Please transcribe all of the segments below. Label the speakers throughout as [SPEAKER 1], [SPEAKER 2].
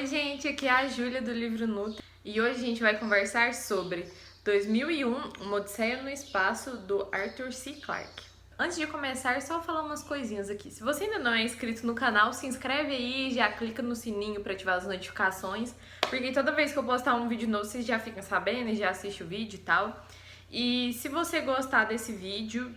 [SPEAKER 1] Oi, gente, aqui é a Júlia do Livro Nutri e hoje a gente vai conversar sobre 2001, Uma Odisseia no Espaço, do Arthur C. Clarke. Antes de começar, só falar umas coisinhas aqui. Se você ainda não é inscrito no canal, se inscreve aí, já clica no sininho para ativar as notificações, porque toda vez que eu postar um vídeo novo, vocês já ficam sabendo e já assistem o vídeo e tal. E se você gostar desse vídeo,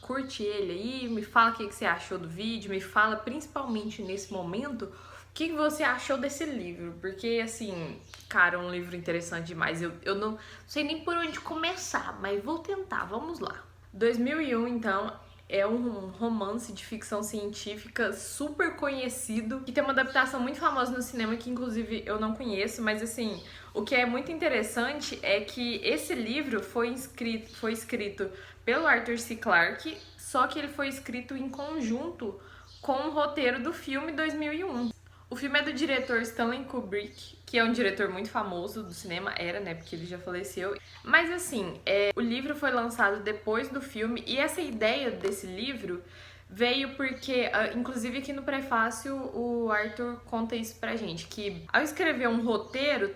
[SPEAKER 1] curte ele aí, me fala o que você achou do vídeo, me fala principalmente nesse momento o que você achou desse livro, porque assim, cara, é um livro interessante demais. Eu não sei nem por onde começar, mas vou tentar, vamos lá. 2001, então, é um romance de ficção científica super conhecido, que tem uma adaptação muito famosa no cinema, que inclusive eu não conheço, mas assim, o que é muito interessante é que esse livro foi escrito pelo Arthur C. Clarke, só que ele foi escrito em conjunto com o roteiro do filme 2001. O filme é do diretor Stanley Kubrick, que é um diretor muito famoso do cinema, era, né, porque ele já faleceu. Mas assim, o livro foi lançado depois do filme e essa ideia desse livro veio porque, inclusive aqui no prefácio, o Arthur conta isso pra gente, que ao escrever um roteiro,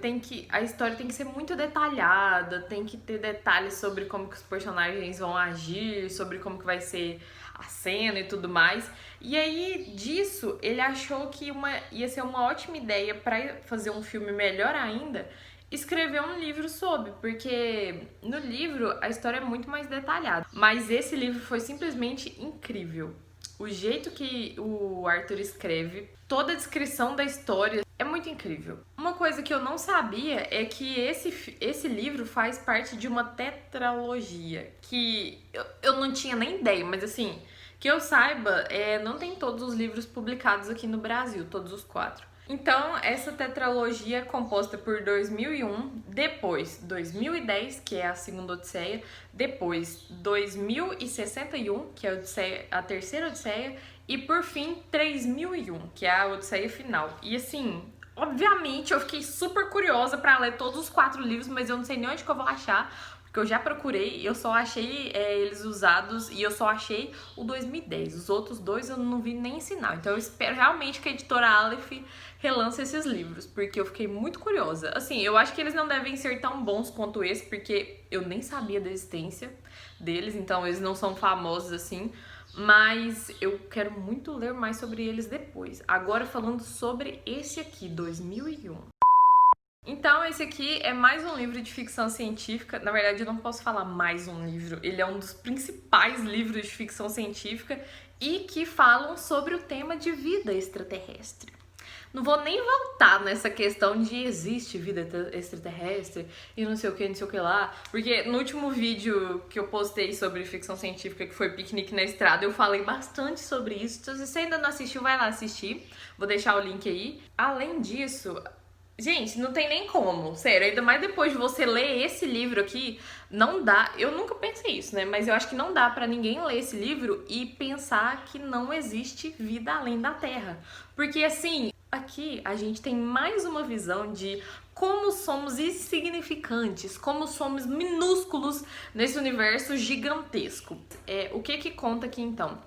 [SPEAKER 1] a história tem que ser muito detalhada, tem que ter detalhes sobre como que os personagens vão agir, sobre como que vai ser a cena e tudo mais. E aí, disso, ele achou que ia ser uma ótima ideia para fazer um filme melhor ainda, escrever um livro sobre, porque no livro a história é muito mais detalhada. Mas esse livro foi simplesmente incrível. O jeito que o Arthur escreve, toda a descrição da história é muito incrível. Uma coisa que eu não sabia é que esse livro faz parte de uma tetralogia, que eu não tinha nem ideia, mas assim, que eu saiba, não tem todos os livros publicados aqui no Brasil, todos os 4. Então, essa tetralogia é composta por 2001, depois 2010, que é a segunda Odisseia, depois 2061, que é a terceira Odisseia, e por fim 3001, que é a Odisseia final. E assim, obviamente eu fiquei super curiosa para ler todos os 4 livros, mas eu não sei nem onde que eu vou achar, porque eu já procurei, eu só achei eles usados e eu só achei o 2010. Os outros 2 eu não vi nem sinal. Então eu espero realmente que a editora Aleph relance esses livros, porque eu fiquei muito curiosa. Assim, eu acho que eles não devem ser tão bons quanto esse, porque eu nem sabia da existência deles, então eles não são famosos assim. Mas eu quero muito ler mais sobre eles depois. Agora falando sobre esse aqui, 2001. Então, esse aqui é mais um livro de ficção científica. Na verdade, eu não posso falar mais um livro. Ele é um dos principais livros de ficção científica e que falam sobre o tema de vida extraterrestre. Não vou nem voltar nessa questão de existe vida extraterrestre e não sei o que lá, porque no último vídeo que eu postei sobre ficção científica, que foi Piquenique na Estrada, eu falei bastante sobre isso. Então, se você ainda não assistiu, vai lá assistir. Vou deixar o link aí. Além disso, gente, não tem nem como, sério, ainda mais depois de você ler esse livro aqui, não dá, eu nunca pensei isso, né, mas eu acho que não dá pra ninguém ler esse livro e pensar que não existe vida além da Terra, porque assim, aqui a gente tem mais uma visão de como somos insignificantes, como somos minúsculos nesse universo gigantesco. O que conta aqui então?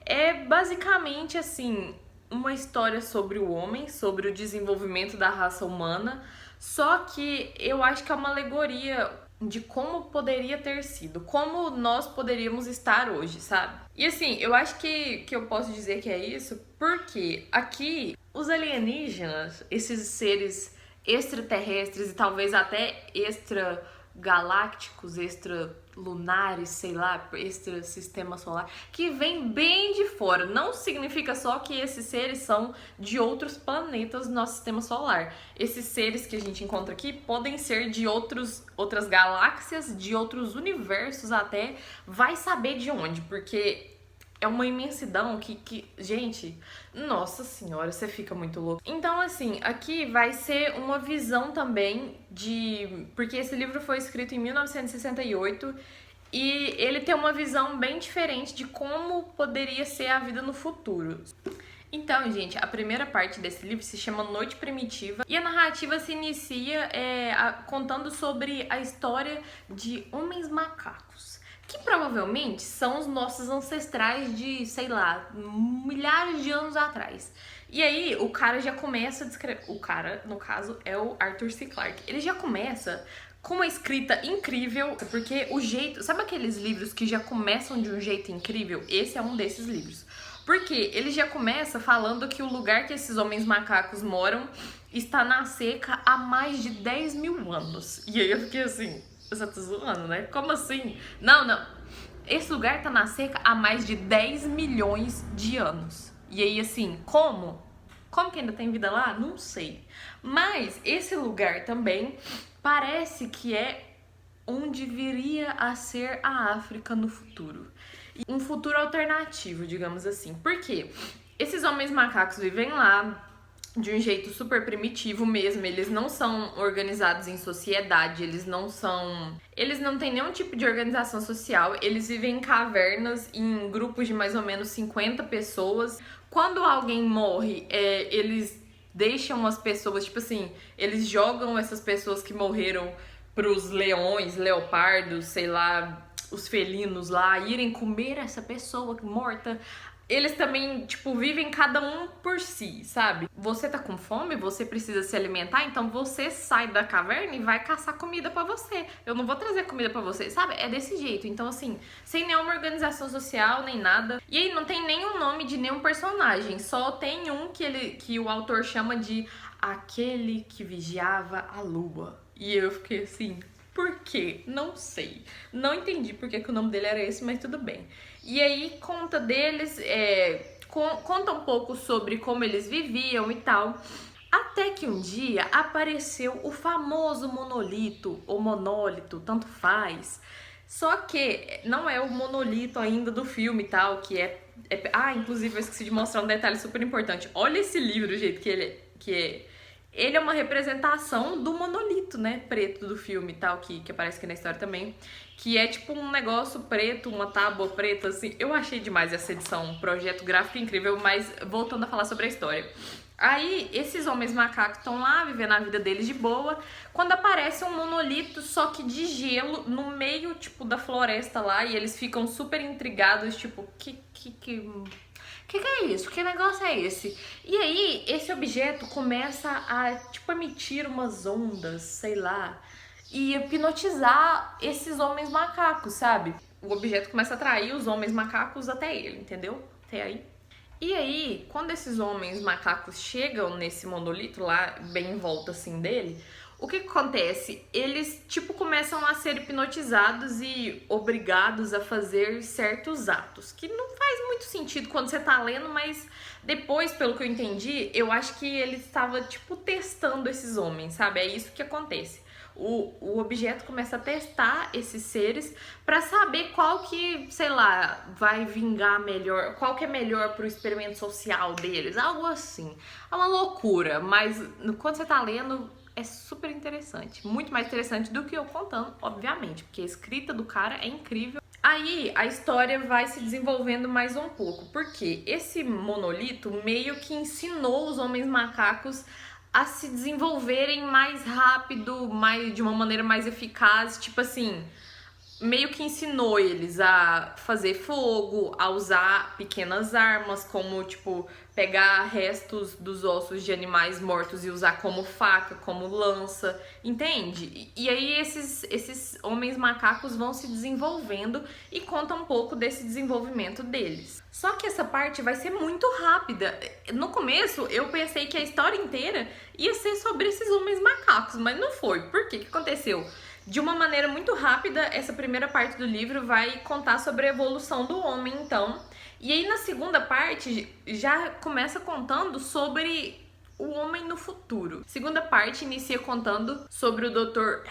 [SPEAKER 1] É basicamente assim, uma história sobre o homem, sobre o desenvolvimento da raça humana, só que eu acho que é uma alegoria de como poderia ter sido, como nós poderíamos estar hoje, sabe? E assim, eu acho que eu posso dizer que é isso porque aqui os alienígenas, esses seres extraterrestres e talvez até extragalácticos, extralunares, sei lá, extra sistema solar, que vem bem de fora. Não significa só que esses seres são de outros planetas do nosso sistema solar. Esses seres que a gente encontra aqui podem ser de outras galáxias, de outros universos até, vai saber de onde, porque é uma imensidão que, gente, nossa senhora, você fica muito louco. Então, assim, aqui vai ser uma visão também porque esse livro foi escrito em 1968 e ele tem uma visão bem diferente de como poderia ser a vida no futuro. Então, gente, a primeira parte desse livro se chama Noite Primitiva e a narrativa se inicia contando sobre a história de homens macacos, que provavelmente são os nossos ancestrais de, sei lá, milhares de anos atrás. E aí o cara já começa a descrever, o cara, no caso, é o Arthur C. Clarke. Ele já começa com uma escrita incrível, porque o jeito, sabe aqueles livros que já começam de um jeito incrível? Esse é um desses livros. Porque ele já começa falando que o lugar que esses homens macacos moram está na seca há mais de 10 mil anos. E aí eu fiquei assim, você tá zoando, né? Como assim? Não, não. Esse lugar tá na seca há mais de 10 milhões de anos. E aí assim, como? Como que ainda tem vida lá? Não sei. Mas esse lugar também parece que é onde viria a ser a África no futuro. Um futuro alternativo, digamos assim. Por quê? Esses homens macacos vivem lá de um jeito super primitivo mesmo, eles não são organizados em sociedade, eles não têm nenhum tipo de organização social, eles vivem em cavernas, em grupos de mais ou menos 50 pessoas. Quando alguém morre, eles deixam as pessoas, tipo assim, eles jogam essas pessoas que morreram pros leões, leopardos, sei lá, os felinos lá, irem comer essa pessoa morta. Eles também, tipo, vivem cada um por si, sabe? Você tá com fome, você precisa se alimentar, então você sai da caverna e vai caçar comida pra você. Eu não vou trazer comida pra você, sabe? É desse jeito. Então, assim, sem nenhuma organização social, nem nada. E aí não tem nenhum nome de nenhum personagem, só tem um que o autor chama de aquele que vigiava a lua. E eu fiquei assim, por quê? Não sei. Não entendi por que o nome dele era esse, mas tudo bem. E aí conta deles, conta um pouco sobre como eles viviam e tal. Até que um dia apareceu o famoso monolito, ou monólito, tanto faz. Só que não é o monolito ainda do filme e tal, que inclusive eu esqueci de mostrar um detalhe super importante. Olha esse livro, o jeito que é. Ele é uma representação do monolito, né, preto do filme e tal, que aparece aqui na história também. Que é tipo um negócio preto, uma tábua preta, assim. Eu achei demais essa edição, um projeto gráfico incrível, mas voltando a falar sobre a história. Aí, esses homens macacos estão lá, vivendo a vida deles de boa, quando aparece um monolito, só que de gelo, no meio, tipo, da floresta lá, e eles ficam super intrigados, tipo, que é isso? Que negócio é esse? E aí, esse objeto começa a, tipo, emitir umas ondas, sei lá, e hipnotizar esses homens macacos, sabe? O objeto começa a atrair os homens macacos até ele, entendeu? Até aí. E aí, quando esses homens macacos chegam nesse monolito lá, bem em volta, assim, dele, o que acontece? Eles, tipo, começam a ser hipnotizados e obrigados a fazer certos atos, que não faz muito sentido quando você tá lendo, mas depois, pelo que eu entendi, eu acho que ele estava, tipo, testando esses homens, sabe? É isso que acontece. O objeto começa a testar esses seres pra saber qual que, sei lá, vai vingar melhor, qual que é melhor pro experimento social deles, algo assim. É uma loucura, mas quando você tá lendo, é super interessante. Muito mais interessante do que eu contando, obviamente, porque a escrita do cara é incrível. Aí a história vai se desenvolvendo mais um pouco, porque esse monolito meio que ensinou os homens macacos a se desenvolverem mais rápido, de uma maneira mais eficaz, tipo assim, meio que ensinou eles a fazer fogo, a usar pequenas armas, como, tipo, pegar restos dos ossos de animais mortos e usar como faca, como lança, entende? E aí esses homens macacos vão se desenvolvendo e conta um pouco desse desenvolvimento deles. Só que essa parte vai ser muito rápida. No começo, eu pensei que a história inteira ia ser sobre esses homens macacos, mas não foi. Por quê? O que aconteceu? De uma maneira muito rápida, essa primeira parte do livro vai contar sobre a evolução do homem, então. E aí, na segunda parte, já começa contando sobre o homem no futuro. Segunda parte inicia contando sobre o Dr.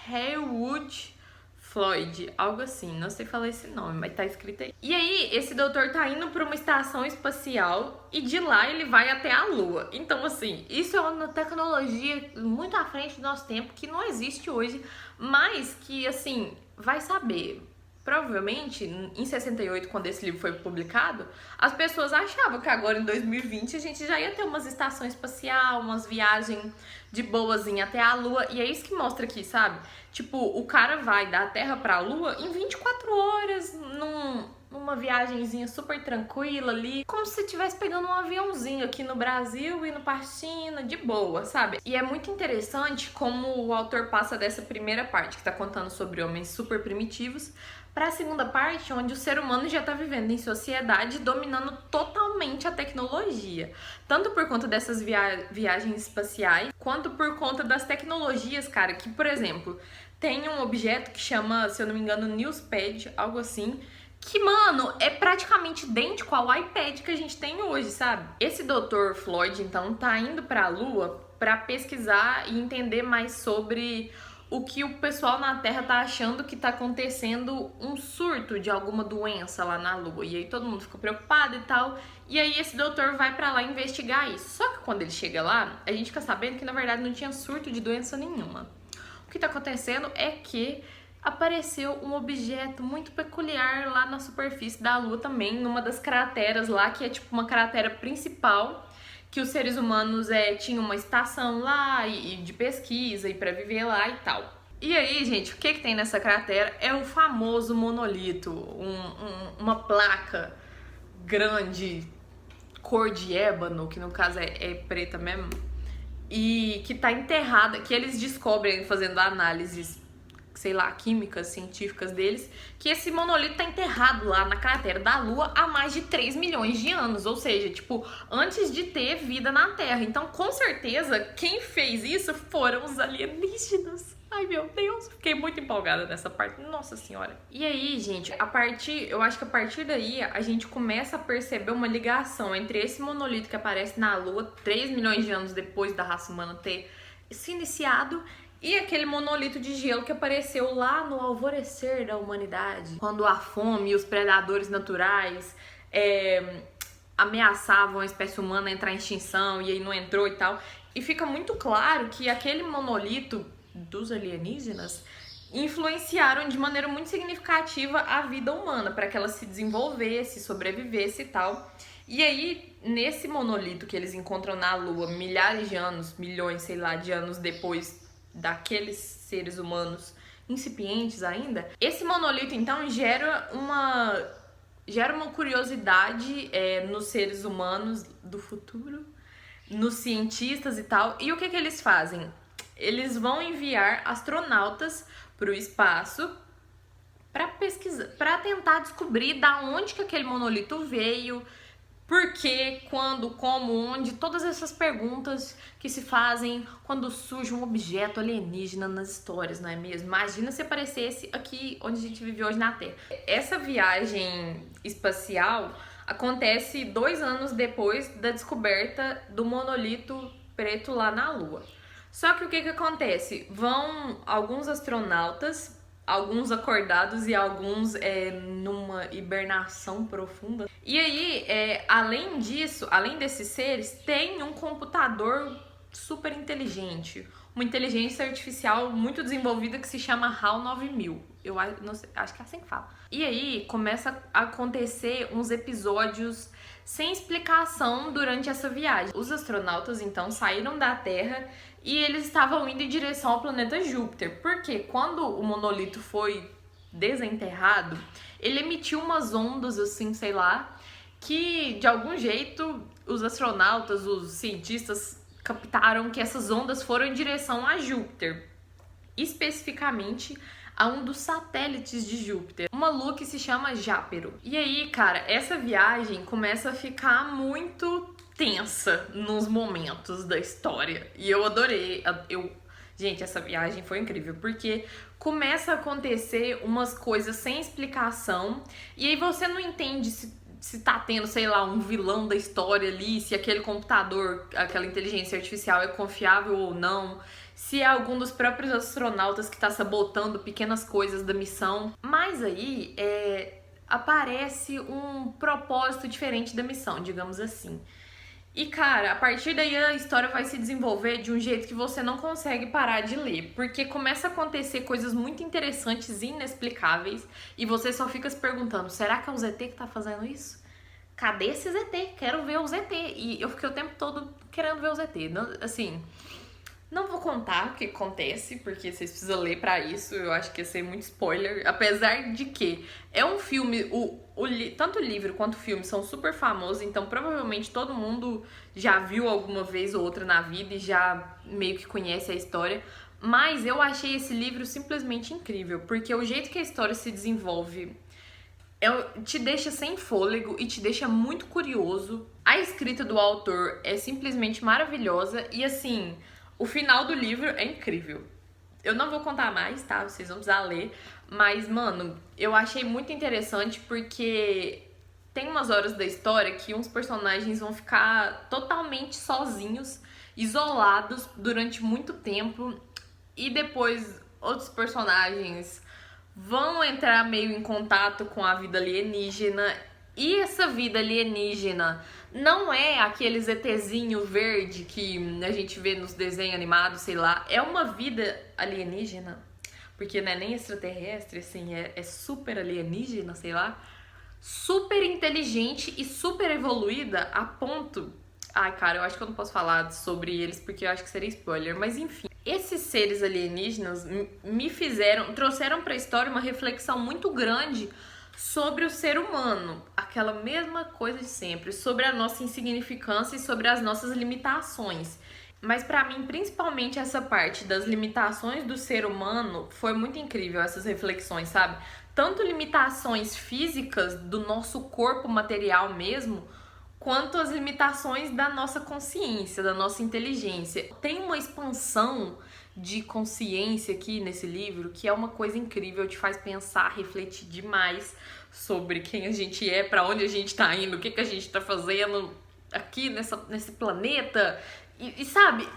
[SPEAKER 1] Haywood Floyd, algo assim, não sei falar esse nome, mas tá escrito aí. E aí, esse doutor tá indo pra uma estação espacial e de lá ele vai até a Lua. Então, assim, isso é uma tecnologia muito à frente do nosso tempo, que não existe hoje, mas que, assim, vai saber. provavelmente, em 68, quando esse livro foi publicado, as pessoas achavam que agora, em 2020, a gente já ia ter umas estações espaciais, umas viagens de boazinha até a Lua. E é isso que mostra aqui, sabe? Tipo, o cara vai da Terra pra Lua em 24 horas, numa viagenzinha super tranquila ali, como se estivesse pegando um aviãozinho aqui no Brasil, indo pra China, de boa, sabe? E é muito interessante como o autor passa dessa primeira parte, que tá contando sobre homens super primitivos, para a segunda parte, onde o ser humano já tá vivendo em sociedade, dominando totalmente a tecnologia. Tanto por conta dessas viagens espaciais, quanto por conta das tecnologias, cara, que, por exemplo, tem um objeto que chama, se eu não me engano, Newspad, algo assim, que, mano, é praticamente idêntico ao iPad que a gente tem hoje, sabe? Esse Dr. Floyd, então, tá indo pra Lua pra pesquisar e entender mais sobre o que o pessoal na Terra tá achando que tá acontecendo um surto de alguma doença lá na Lua. E aí todo mundo fica preocupado e tal. E aí esse doutor vai pra lá investigar isso. Só que quando ele chega lá, a gente fica sabendo que na verdade não tinha surto de doença nenhuma. O que tá acontecendo é que apareceu um objeto muito peculiar lá na superfície da Lua também, numa das crateras lá, que é tipo uma cratera principal, que os seres humanos tinham uma estação lá e de pesquisa e para viver lá e tal. E aí, gente, o que tem nessa cratera é o famoso monolito, uma placa grande, cor de ébano, que no caso é preta mesmo, e que tá enterrada, que eles descobrem fazendo análises, sei lá, químicas, científicas deles, que esse monolito tá enterrado lá na cratera da Lua há mais de 3 milhões de anos, ou seja, tipo, antes de ter vida na Terra. Então, com certeza, quem fez isso foram os alienígenas. Ai, meu Deus, fiquei muito empolgada nessa parte, nossa senhora. E aí, gente, eu acho que a partir daí, a gente começa a perceber uma ligação entre esse monolito que aparece na Lua 3 milhões de anos depois da raça humana ter se iniciado, e aquele monolito de gelo que apareceu lá no alvorecer da humanidade, quando a fome e os predadores naturais ameaçavam a espécie humana a entrar em extinção, e aí não entrou e tal. E fica muito claro que aquele monolito dos alienígenas influenciaram de maneira muito significativa a vida humana, para que ela se desenvolvesse, sobrevivesse e tal. E aí, nesse monolito que eles encontram na Lua, milhares de anos, milhões, sei lá, de anos depois daqueles seres humanos incipientes ainda, esse monolito então gera uma curiosidade nos seres humanos do futuro, nos cientistas e tal. E o que eles fazem? Eles vão enviar astronautas para o espaço para pesquisar, para tentar descobrir da onde que aquele monolito veio, por quê, quando, como, onde, todas essas perguntas que se fazem quando surge um objeto alienígena nas histórias, não é mesmo? Imagina se aparecesse aqui onde a gente vive hoje na Terra. Essa viagem espacial acontece 2 anos depois da descoberta do monolito preto lá na Lua. Só que o que acontece? Vão alguns astronautas, alguns acordados e alguns numa hibernação profunda. E aí, além disso, além desses seres, tem um computador super inteligente, uma inteligência artificial muito desenvolvida que se chama HAL 9000. Eu não sei, acho que é assim que fala. E aí começa a acontecer uns episódios sem explicação durante essa viagem. Os astronautas então saíram da Terra e eles estavam indo em direção ao planeta Júpiter, porque quando o monolito foi desenterrado, ele emitiu umas ondas assim, sei lá, que de algum jeito os astronautas, os cientistas captaram que essas ondas foram em direção a Júpiter, especificamente a um dos satélites de Júpiter, uma lua que se chama Jápero. E aí, cara, essa viagem começa a ficar muito tensa nos momentos da história. E eu adorei. Gente, essa viagem foi incrível, porque começa a acontecer umas coisas sem explicação, e aí você não entende se tá tendo, sei lá, um vilão da história ali, se aquele computador, aquela inteligência artificial é confiável ou não, se é algum dos próprios astronautas que tá sabotando pequenas coisas da missão. Mas aí aparece um propósito diferente da missão, digamos assim. E, cara, a partir daí a história vai se desenvolver de um jeito que você não consegue parar de ler, porque começa a acontecer coisas muito interessantes e inexplicáveis, e você só fica se perguntando, será que é o ZT que tá fazendo isso? Cadê esse ZT? Quero ver o ZT. E eu fiquei o tempo todo querendo ver o ZT. Não, assim, não vou contar o que acontece, porque vocês precisam ler pra isso. Eu acho que ia ser muito spoiler. Apesar de que é um filme, tanto o livro quanto o filme são super famosos, então provavelmente todo mundo já viu alguma vez ou outra na vida e já meio que conhece a história. Mas eu achei esse livro simplesmente incrível, porque o jeito que a história se desenvolve te deixa sem fôlego e te deixa muito curioso. A escrita do autor é simplesmente maravilhosa e assim, o final do livro é incrível. Eu não vou contar mais, tá? Vocês vão precisar ler. Mas, mano, eu achei muito interessante porque tem umas horas da história que uns personagens vão ficar totalmente sozinhos, isolados durante muito tempo. E depois outros personagens vão entrar meio em contato com a vida alienígena. E essa vida alienígena não é aquele ETzinho verde que a gente vê nos desenhos animados, sei lá. É uma vida alienígena. Porque não é nem extraterrestre, assim, é super alienígena, sei lá. Super inteligente e super evoluída a ponto... Ai, cara, eu acho que eu não posso falar sobre eles porque eu acho que seria spoiler, mas enfim. Esses seres alienígenas trouxeram pra história uma reflexão muito grande sobre o ser humano. Aquela mesma coisa de sempre, sobre a nossa insignificância e sobre as nossas limitações. Mas pra mim, principalmente essa parte das limitações do ser humano, foi muito incrível essas reflexões, sabe? Tanto limitações físicas do nosso corpo material mesmo, quanto as limitações da nossa consciência, da nossa inteligência. Tem uma expansão de consciência aqui nesse livro que é uma coisa incrível, te faz pensar, refletir demais sobre quem a gente é, pra onde a gente tá indo, o que, que a gente tá fazendo aqui nesse planeta. E sabe,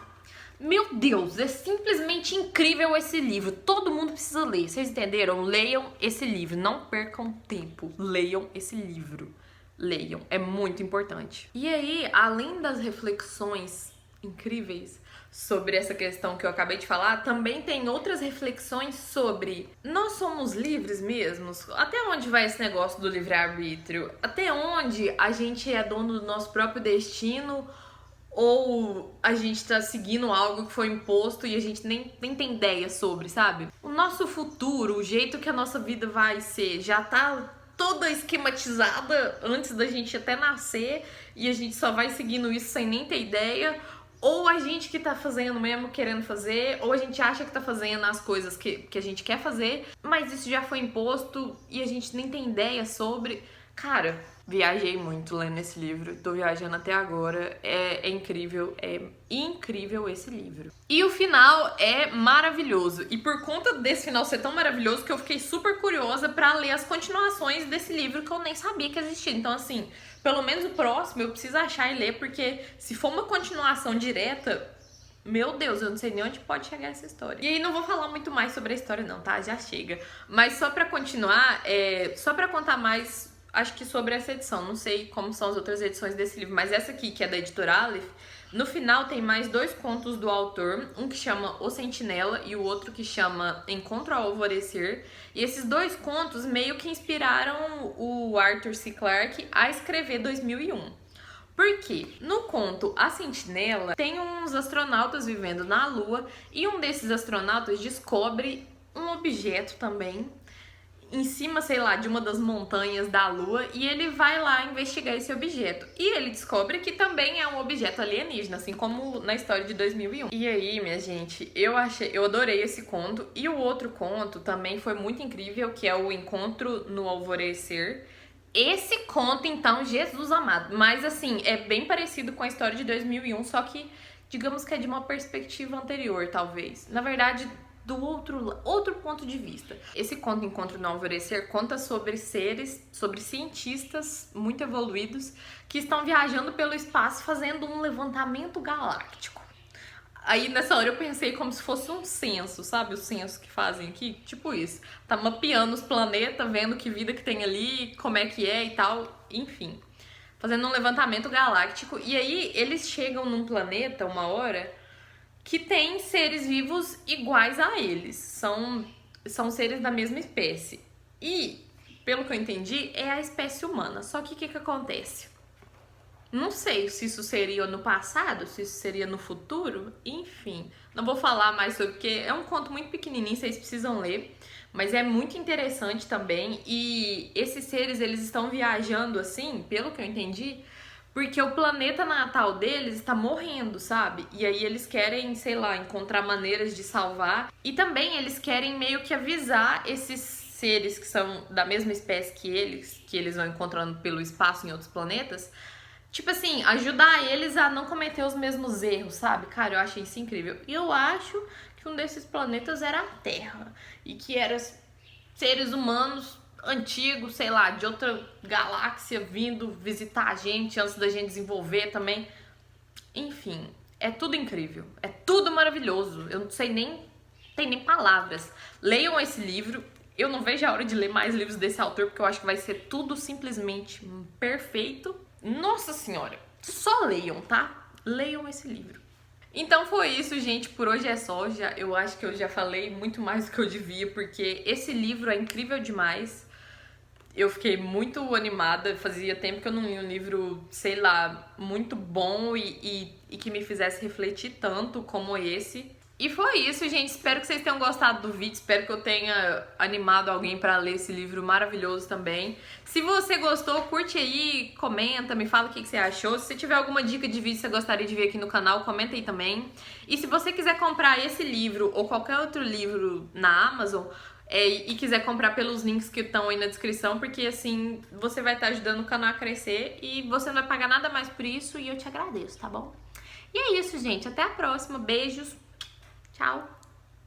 [SPEAKER 1] meu Deus, é simplesmente incrível esse livro. Todo mundo precisa ler, vocês entenderam? Leiam esse livro, não percam tempo, leiam esse livro. Leiam, é muito importante. E aí, além das reflexões incríveis sobre essa questão que eu acabei de falar, também tem outras reflexões sobre nós somos livres mesmos? Até onde vai esse negócio do livre-arbítrio? Até onde a gente é dono do nosso próprio destino? Ou a gente tá seguindo algo que foi imposto e a gente nem tem ideia sobre, sabe? O nosso futuro, o jeito que a nossa vida vai ser, já tá toda esquematizada antes da gente até nascer e a gente só vai seguindo isso sem nem ter ideia, ou a gente que tá fazendo mesmo, querendo fazer, ou a gente acha que tá fazendo as coisas que a gente quer fazer, mas isso já foi imposto e a gente nem tem ideia sobre. Cara, viajei muito lendo esse livro, tô viajando até agora, é incrível esse livro. E o final é maravilhoso, e por conta desse final ser tão maravilhoso que eu fiquei super curiosa pra ler as continuações desse livro que eu nem sabia que existia. Então assim, pelo menos o próximo eu preciso achar e ler, porque se for uma continuação direta, meu Deus, eu não sei nem onde pode chegar essa história. E aí não vou falar muito mais sobre a história não, tá? Já chega. Mas só pra continuar, só pra contar mais, acho que sobre essa edição, não sei como são as outras edições desse livro, mas essa aqui, que é da editora Aleph, no final tem mais 2 contos do autor, um que chama O Sentinela e o outro que chama Encontro ao Alvorecer. E esses 2 contos meio que inspiraram o Arthur C. Clarke a escrever 2001. Por quê? No conto A Sentinela, tem uns astronautas vivendo na Lua e um desses astronautas descobre um objeto também em cima, sei lá, de uma das montanhas da Lua, e ele vai lá investigar esse objeto. E ele descobre que também é um objeto alienígena, assim como na história de 2001. E aí, minha gente, eu adorei esse conto. E o outro conto também foi muito incrível, que é o Encontro no Alvorecer. Esse conto, então, Jesus amado. Mas, assim, é bem parecido com a história de 2001, só que, digamos que é de uma perspectiva anterior, talvez. Na verdade, do outro ponto de vista. Esse conto Encontro no Alvorecer conta sobre cientistas muito evoluídos que estão viajando pelo espaço fazendo um levantamento galáctico. Aí nessa hora eu pensei como se fosse um censo, sabe? O censo que fazem aqui, tipo isso. Tá mapeando os planetas, vendo que vida que tem ali, como é que é e tal, enfim. fazendo um levantamento galáctico. E aí eles chegam num planeta, uma hora, que tem seres vivos iguais a eles. São seres da mesma espécie. E, pelo que eu entendi, é a espécie humana. Só que o que acontece? Não sei se isso seria no passado, se isso seria no futuro, enfim. Não vou falar mais sobre, porque é um conto muito pequenininho, vocês precisam ler. Mas é muito interessante também. E esses seres, eles estão viajando assim, pelo que eu entendi, porque o planeta natal deles está morrendo, sabe? E aí eles querem, sei lá, encontrar maneiras de salvar. E também eles querem meio que avisar esses seres que são da mesma espécie que eles vão encontrando pelo espaço em outros planetas. Tipo assim, ajudar eles a não cometer os mesmos erros, sabe? Cara, eu achei isso incrível. E eu acho que um desses planetas era a Terra. E que eram seres humanos antigos, sei lá, de outra galáxia vindo visitar a gente antes da gente desenvolver também. Enfim, é tudo incrível. É tudo maravilhoso. Eu não sei nem... tem nem palavras. Leiam esse livro. Eu não vejo a hora de ler mais livros desse autor, porque eu acho que vai ser tudo simplesmente perfeito. Nossa senhora, só leiam, tá? Leiam esse livro. Então foi isso, gente, por hoje é só. Eu acho que eu já falei muito mais do que eu devia, porque esse livro é incrível demais. Eu fiquei muito animada, fazia tempo que eu não li um livro, sei lá, muito bom e que me fizesse refletir tanto como esse. E foi isso, gente. Espero que vocês tenham gostado do vídeo. Espero que eu tenha animado alguém pra ler esse livro maravilhoso também. Se você gostou, curte aí, comenta, me fala o que você achou. Se você tiver alguma dica de vídeo que você gostaria de ver aqui no canal, comenta aí também. E se você quiser comprar esse livro ou qualquer outro livro na Amazon e quiser comprar pelos links que estão aí na descrição, porque assim você vai estar ajudando o canal a crescer e você não vai pagar nada mais por isso e eu te agradeço, tá bom? E é isso, gente. Até a próxima. Beijos. Tchau!